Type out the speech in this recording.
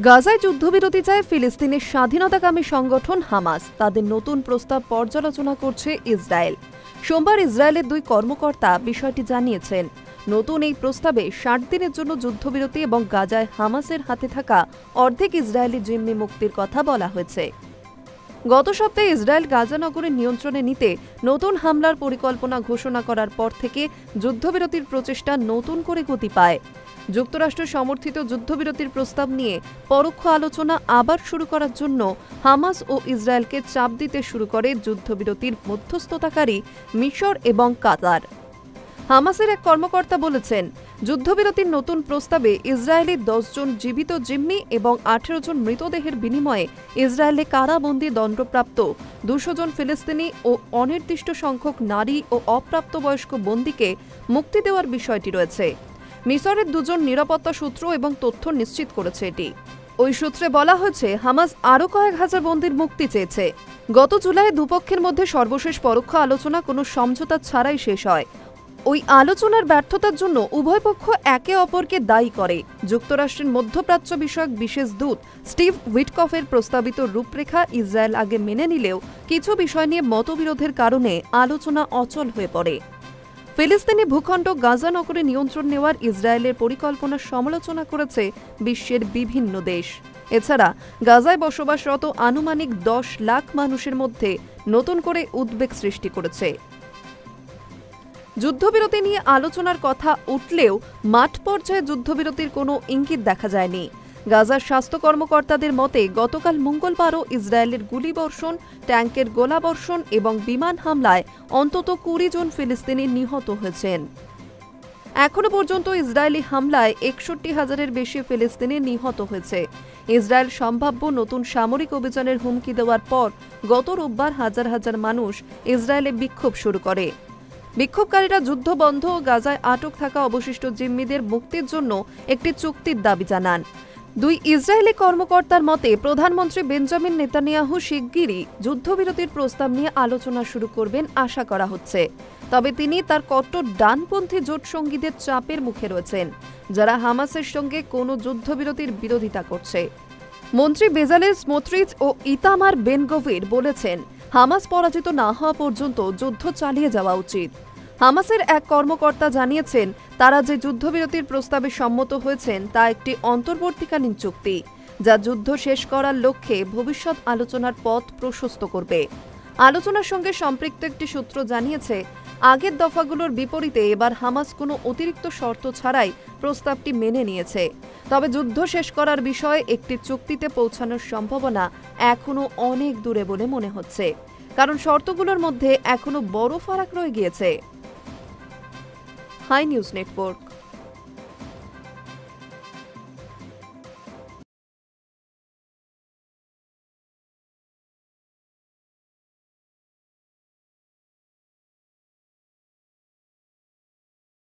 গাজায় যুদ্ধবিরতি চায় ফিলিস্তিনের স্বাধীনতাকামী সংগঠন হামাস। তাদের নতুন প্রস্তাব পর্যালোচনা করছে ইসরায়েল। সোমবার ইসরায়েলের দুই কর্মকর্তা বিষয়টি জানিয়েছেন। নতুন এই প্রস্তাবে ৬০ দিনের জন্য যুদ্ধবিরতি এবং গাজায় হামাসের হাতে থাকা অর্ধেক ইসরায়েলি জিম্মি মুক্তির কথা বলা হয়েছে। গত সপ্তাহে ইসরায়েল গাজা নগরের নিয়ন্ত্রণে নিতে নতুন হামলার পরিকল্পনা ঘোষণা করার পর থেকে যুদ্ধবিরতির প্রচেষ্টা নতুন করে গতি পায়। যুক্তরাষ্ট্র সমর্থিত যুদ্ধবিরতির প্রস্তাব নিয়ে পরোক্ষ আলোচনা আবার শুরু করার জন্য হামাস ও ইসরায়েলকে চাপ দিতে শুরু করে যুদ্ধবিরতির মধ্যস্থতাকারী মিশর এবং কাতার। হামাসের এক কর্মকর্তা বলেছেন, যুদ্ধবিরতির নতুন প্রস্তাবে ইসরায়েলি ১০ জন জীবিত জিম্মি এবং ১৮ জন মৃতদেহের বিনিময়ে ইসরায়েলে কারাবন্দী দণ্ডপ্রাপ্ত ২০০ জন ফিলিস্তিনি ও অনির্দিষ্ট সংখ্যক নারী ও অপ্রাপ্তবয়স্ক বন্দীকে মুক্তি দেওয়ার বিষয়টি রয়েছে। মিসরের ২ জন নিরাপত্তা সূত্র এবং তথ্য নিশ্চিত করেছে এটি। ওই সূত্রে বলা হয়েছে, হামাস আরও কয়েক হাজার বন্দীর মুক্তি চেয়েছে। গত জুলাইয়ে দুপক্ষের মধ্যে সর্বশেষ পরোক্ষ আলোচনা কোনো সমঝোতা ছাড়াই শেষ হয়। ওই আলোচনার ব্যর্থতার জন্য উভয় পক্ষ একে অপরকে দায়ী করে। যুক্তরাষ্ট্রের মধ্যপ্রাচ্য বিষয়ক বিশেষ দূত স্টিভ উইটকফের প্রস্তাবিত রূপরেখা ইসরায়েল আগে মেনে নিলেও কিছু বিষয় নিয়ে মতবিরোধের কারণে আলোচনা অচল হয়ে পড়ে। ফিলিস্তিনি ভূখণ্ড গাজা নগরে নিয়ন্ত্রণ নেওয়ার ইসরায়েলের পরিকল্পনার সমালোচনা করেছে বিশ্বের বিভিন্ন দেশ। এছাড়া গাজায় বসবাসরত আনুমানিক ১০ লাখ মানুষের মধ্যে নতুন করে উদ্বেগ সৃষ্টি করেছে। যুদ্ধবিরতি নিয়ে আলোচনার কথা উঠলেও মাঠ পর্যায়ে যুদ্ধবিরতির কোনো ইঙ্গিত দেখা যায়নি। গাজার স্বাস্থ্য কর্মকর্তাদের মতে, গতকাল মঙ্গলবারও ইসরায়েলের গুলিবর্ষণ, ট্যাঙ্কের গোলাবর্ষণ এবং বিমান হামলায় অন্তত ২০ জন ফিলিস্তিনি নিহত হয়েছেন। এখনও পর্যন্ত ইসরায়েলি হামলায় ৬১,০০০-এর বেশি ফিলিস্তিনি নিহত হয়েছে। ইসরায়েল সম্ভাব্য নতুন সামরিক অভিযানের হুমকি দেওয়ার পর গত রোববার হাজার হাজার মানুষ ইসরায়েলে বিক্ষোভ শুরু করে। বিক্ষোভকারীরা যুদ্ধ বন্ধ ও গাজায় আটক থাকা অবশিষ্ট জিম্মিদের মুক্তির জন্য একটি চুক্তির দাবি জানান। দুই ইসরায়েলি কর্মকর্তার মতে, প্রধানমন্ত্রী বেঞ্জামিন নেতানিয়াহু শিগগিরই যুদ্ধবিরতির প্রস্তাব নিয়ে আলোচনা শুরু করবেন আশা করা হচ্ছে। তবে তিনি তার কট্টর ডানপন্থী জোট সঙ্গীদের চাপের মুখে রয়েছেন, যারা হামাসের সঙ্গে কোনো যুদ্ধবিরতির বিরোধিতা করছে। মন্ত্রী বেজালেল স্মোট্রিচ ও ইতামার বেন-গভির বলেছেন, হামাস পরাজিত না হওয়া পর্যন্ত যুদ্ধ চালিয়ে যাওয়া উচিত। হামাসের এক কর্মকর্তা জানিয়েছেন, তারা যে যুদ্ধবিরতির প্রস্তাবে সম্মত হয়েছেন তা একটি অন্তর্বর্তীকালীন চুক্তি, যা যুদ্ধ শেষ করার লক্ষ্যে ভবিষ্যৎ আলোচনার পথ প্রশস্ত করবে। আলোচনার সঙ্গে সম্পৃক্ত একটি সূত্র জানিয়েছে, আগের দফাগুলোর বিপরীতে এবার হামাস কোনো অতিরিক্ত শর্ত ছাড়াই প্রস্তাবটি মেনে নিয়েছে। তবে যুদ্ধ শেষ করার বিষয়ে একটি চুক্তিতে পৌঁছানোর সম্ভাবনা এখনও অনেক দূরে বলে মনে হচ্ছে, কারণ শর্তগুলোর মধ্যে এখনও বড় ফারাক রয়ে গিয়েছে। Hi news network.